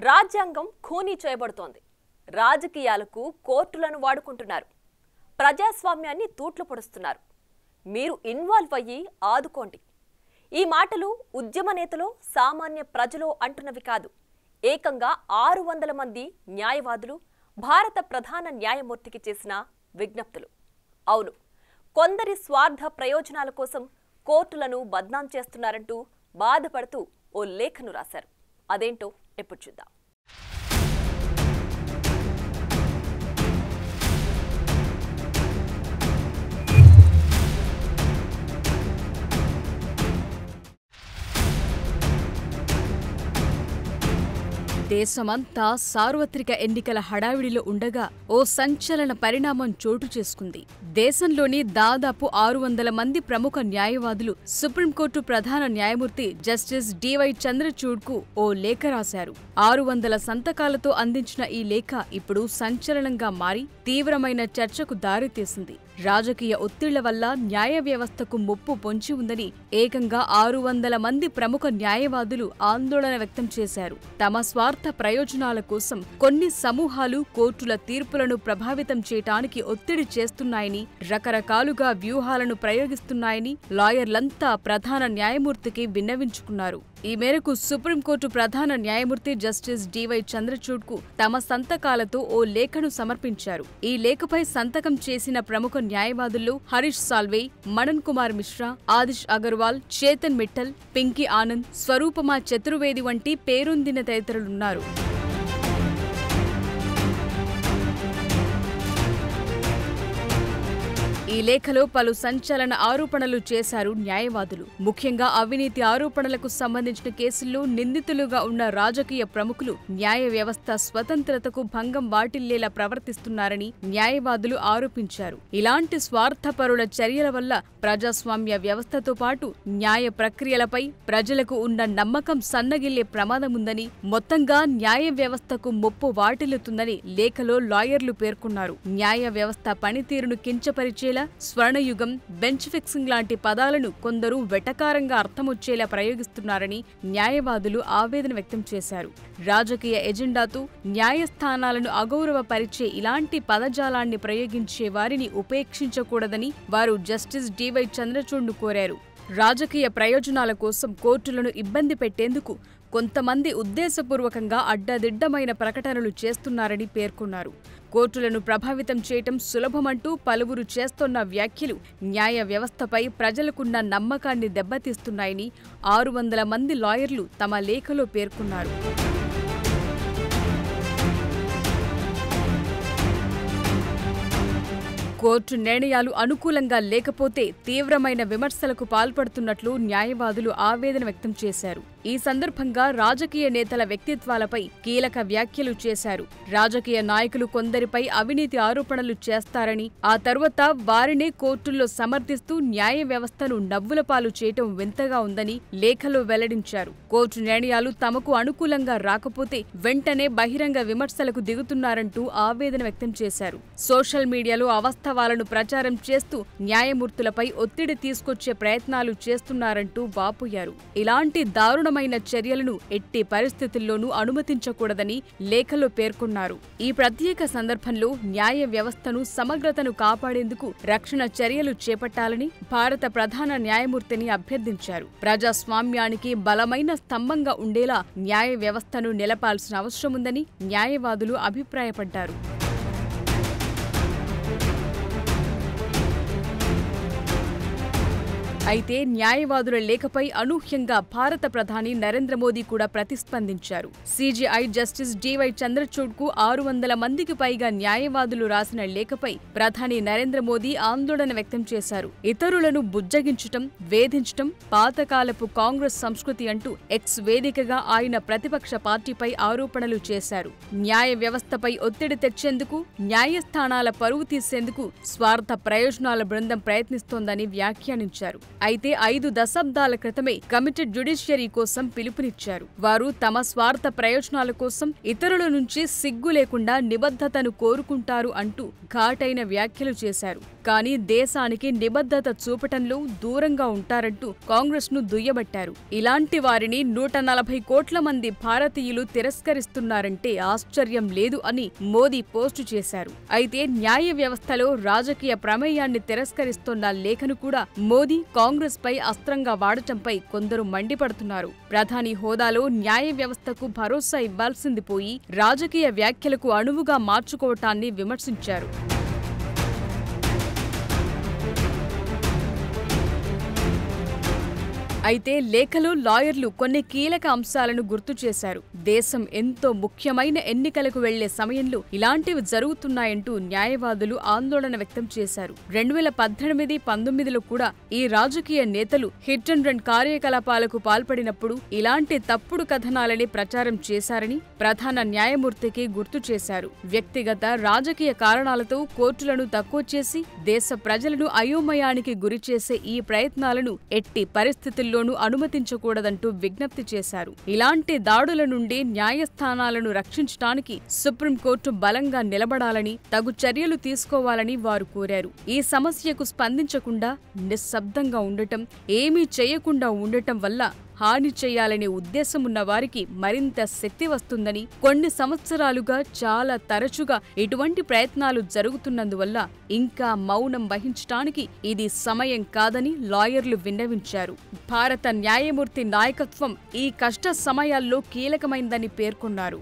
రాజ్యాంగం ఖూనీ చేయబడుతోంది. రాజకీయాలకు కోర్టులను వాడుకుంటున్నారు. ప్రజాస్వామ్యాన్ని తూట్లు పొడుస్తున్నారు. మీరు ఇన్వాల్వ్ అయ్యి ఆదుకోండి. ఈ మాటలు ఉద్యమ నేతలో సామాన్య ప్రజలో అంటున్నవి కాదు. ఏకంగా 600 మంది న్యాయవాదులు భారత ప్రధాన న్యాయమూర్తికి చేసిన విజ్ఞప్తులు. అవును, కొందరి స్వార్థ ప్రయోజనాల కోసం కోర్టులను బద్నాం చేస్తున్నారంటూ బాధపడుతూ ఓ లేఖను రాశారు. అదేంటో ఇప్పుడు చూద్దాం. దేశమంతా సార్వత్రిక ఎన్నికల హడావిడిలో ఉండగా ఓ సంచలన పరిణామం చోటు చేసుకుంది. దేశంలోని దాదాపు 600 మంది ప్రముఖ న్యాయవాదులు సుప్రీంకోర్టు ప్రధాన న్యాయమూర్తి జస్టిస్ డివై చంద్రచూడ్కు ఓ లేఖ రాశారు. 600 సంతకాలతో అందించిన ఈ లేఖ ఇప్పుడు సంచలనంగా మారి తీవ్రమైన చర్చకు దారితీసింది. రాజకీయ ఒత్తిళ్ల వల్ల న్యాయ వ్యవస్థకు ముప్పు పొంచి ఉందని ఏకంగా 600 మంది ప్రముఖ న్యాయవాదులు ఆందోళన వ్యక్తం చేశారు. తమ స్వార్థ ప్రయోజనాల కోసం కొన్ని సమూహాలు కోర్టుల తీర్పులను ప్రభావితం చేయటానికి ఒత్తిడి చేస్తున్నాయని, రకరకాలుగా వ్యూహాలను ప్రయోగిస్తున్నాయని లాయర్లంతా ప్రధాన న్యాయమూర్తికి విన్నవించుకున్నారు. ఈ మేరకు సుప్రీంకోర్టు ప్రధాన న్యాయమూర్తి జస్టిస్ డివై చంద్రచూడ్కు తమ సంతకాలతో ఓ లేఖను సమర్పించారు. ఈ లేఖపై సంతకం చేసిన ప్రముఖ న్యాయవాదుల్లో హరీష్ సాల్వే, మదన్ కుమార్ మిశ్రా, ఆదిష్ అగర్వాల్, చేతన్ మిట్టల్, పింకీ ఆనంద్, స్వరూపమా చతుర్వేది వంటి పేరొందిన తదితరులున్నారు. ఈ లేఖలో పలు సంచలన ఆరోపణలు చేశారు న్యాయవాదులు. ముఖ్యంగా అవినీతి ఆరోపణలకు సంబంధించిన కేసుల్లో నిందితులుగా ఉన్న రాజకీయ ప్రముఖులు న్యాయ వ్యవస్థ స్వతంత్రతకు భంగం వాటిల్లేలా ప్రవర్తిస్తున్నారని న్యాయవాదులు ఆరోపించారు. ఇలాంటి స్వార్థపరుల చర్యల వల్ల ప్రజాస్వామ్య వ్యవస్థతో పాటు న్యాయ ప్రక్రియలపై ప్రజలకు ఉన్న నమ్మకం సన్నగిల్లే ప్రమాదముందని, మొత్తంగా న్యాయ వ్యవస్థకు ముప్పు వాటిల్లుతుందని లేఖలో లాయర్లు పేర్కొన్నారు. న్యాయ వ్యవస్థ పనితీరును కించపరిచేలా స్వర్ణయుగం, బెంచ్ ఫిక్సింగ్ లాంటి పదాలను కొందరు వెటకారంగా అర్థమొచ్చేలా ప్రయోగిస్తున్నారని న్యాయవాదులు ఆవేదన వ్యక్తం చేశారు. రాజకీయ ఎజెండాతో న్యాయస్థానాలను అగౌరవపరిచే ఇలాంటి పదజాలాన్ని ప్రయోగించే వారిని ఉపేక్షించకూడదని వారు జస్టిస్ డివై చంద్రచూడ్ను కోరారు. రాజకీయ ప్రయోజనాల కోసం కోర్టులను ఇబ్బంది పెట్టేందుకు కొంతమంది ఉద్దేశపూర్వకంగా అడ్డదిడ్డమైన ప్రకటనలు చేస్తున్నారని పేర్కొన్నారు. కోర్టులను ప్రభావితం చేయటం సులభమంటూ పలువురు చేస్తున్న వ్యాఖ్యలు న్యాయ వ్యవస్థపై ప్రజలకున్న నమ్మకాన్ని దెబ్బతీస్తున్నాయని 600 మంది లాయర్లు తమ లేఖలో పేర్కొన్నారు. కోర్టు నిర్ణయాలు అనుకూలంగా లేకపోతే తీవ్రమైన విమర్శలకు పాల్పడుతున్నట్లు న్యాయవాదులు ఆవేదన వ్యక్తం చేశారు. ఈ సందర్భంగా రాజకీయ నేతల వ్యక్తిత్వాలపై కీలక వ్యాఖ్యలు చేశారు. రాజకీయ నాయకులు కొందరిపై అవినీతి ఆరోపణలు చేస్తారని, ఆ తర్వాత వారినే కోర్టుల్లో సమర్థిస్తూ న్యాయ వ్యవస్థను నవ్వులపాలు చేయటం వింతగా ఉందని లేఖలో వెల్లడించారు. కోర్టు నిర్ణయాలు తమకు అనుకూలంగా రాకపోతే వెంటనే బహిరంగ విమర్శలకు దిగుతున్నారంటూ ఆవేదన వ్యక్తం చేశారు. సోషల్ మీడియాలో వాస్తవాలను ప్రచారం చేస్తూ న్యాయమూర్తులపై ఒత్తిడి తీసుకొచ్చే ప్రయత్నాలు చేస్తున్నారంటూ వాపోయారు. ఇలాంటి దారుణమైన చర్యలను ఎట్టి పరిస్థితుల్లోనూ అనుమతించకూడదని లేఖలో పేర్కొన్నారు. ఈ ప్రత్యేక సందర్భంలో న్యాయ వ్యవస్థను సమగ్రతను కాపాడేందుకు రక్షణ చర్యలు చేపట్టాలని భారత ప్రధాన న్యాయమూర్తిని అభ్యర్థించారు. ప్రజాస్వామ్యానికి బలమైన స్తంభంగా ఉండేలా న్యాయ వ్యవస్థను నిలపాల్సిన అవసరముందని న్యాయవాదులు అభిప్రాయపడ్డారు. అయితే న్యాయవాదుల లేఖపై అనూహ్యంగా భారత ప్రధాని నరేంద్ర మోదీ కూడా ప్రతిస్పందించారు. సిజేఐ జస్టిస్ డివై చంద్రచూడ్కు 600 మందికి పైగా న్యాయవాదులు రాసిన లేఖపై ప్రధాని నరేంద్ర మోదీ ఆందోళన వ్యక్తం చేశారు. ఇతరులను బుజ్జగించటం, వేధించటం పాతకాలపు కాంగ్రెస్ సంస్కృతి అంటూ ఎక్స్ వేదికగా ఆయన ప్రతిపక్ష పార్టీపై ఆరోపణలు చేశారు. న్యాయ వ్యవస్థపై ఒత్తిడి తెచ్చేందుకు, న్యాయస్థానాల పరువు తీసేందుకు స్వార్థ ప్రయోజనాల బృందం ప్రయత్నిస్తోందని వ్యాఖ్యానించారు. అయితే 5 దశాబ్దాల క్రితమే కమిటెడ్ జ్యుడిషియరీ కోసం పిలుపునిచ్చారు. వారు తమ స్వార్థ ప్రయోజనాల కోసం ఇతరుల నుంచి సిగ్గు లేకుండా నిబద్ధతను కోరుకుంటారు అంటూ ఘాటైన వ్యాఖ్యలు చేశారు. కానీ దేశానికి నిబద్ధత చూపటంలో దూరంగా ఉంటారంటూ కాంగ్రెస్ ను దుయ్యబట్టారు. ఇలాంటి వారిని 140 కోట్ల మంది భారతీయులు తిరస్కరిస్తున్నారంటే ఆశ్చర్యం లేదు అని మోదీ పోస్టు చేశారు. అయితే న్యాయ వ్యవస్థలో రాజకీయ ప్రమేయాన్ని తిరస్కరిస్తోన్న లేఖను కూడా మోదీ కాంగ్రెస్ పై అస్త్రంగా వాడటంపై కొందరు మండిపడుతున్నారు. ప్రధాని హోదాలో న్యాయ వ్యవస్థకు భరోసా ఇవ్వాల్సింది పోయి రాజకీయ వ్యాఖ్యలకు అణువుగా మార్చుకోవటాన్ని విమర్శించారు. అయితే లేఖలో లాయర్లు కొన్ని కీలక అంశాలను గుర్తు చేశారు. దేశం ఎంతో ముఖ్యమైన ఎన్నికలకు వెళ్లే సమయంలో ఇలాంటివి జరుగుతున్నాయంటూ న్యాయవాదులు ఆందోళన వ్యక్తం చేశారు. 2018-19లో కూడా ఈ రాజకీయ నేతలు హిట్ అండ్ రన్ కార్యకలాపాలకు పాల్పడినప్పుడు ఇలాంటి తప్పుడు కథనాలని ప్రచారం చేశారని ప్రధాన న్యాయమూర్తికి గుర్తు చేశారు. వ్యక్తిగత రాజకీయ కారణాలతో కోర్టులను తక్కువ చేసి దేశ ప్రజలను అయోమయానికి గురిచేసే ఈ ప్రయత్నాలను ఎట్టి పరిస్థితుల్లో అనుమతించకూడదంటూ విజ్ఞప్తి చేశారు. ఇలాంటి దాడుల నుండి న్యాయస్థానాలను రక్షించడానికి సుప్రీంకోర్టు బలంగా నిలబడాలని, తగు చర్యలు తీసుకోవాలని వారు కోరారు. ఈ సమస్యకు స్పందించకుండా నిశ్శబ్దంగా ఉండటం, ఏమీ చేయకుండా ఉండటం వల్ల హాని చేయాలనే ఉద్దేశమున్న వారికి మరింత శక్తి వస్తుందని, కొన్ని సంవత్సరాలుగా చాలా తరచుగా ఇటువంటి ప్రయత్నాలు జరుగుతున్నందువల్ల ఇంకా మౌనం వహించటానికి ఇది సమయం కాదని లాయర్లు విన్నవించారు. భారత న్యాయమూర్తి నాయకత్వం ఈ కష్ట సమయాల్లో కీలకమైందని పేర్కొన్నారు.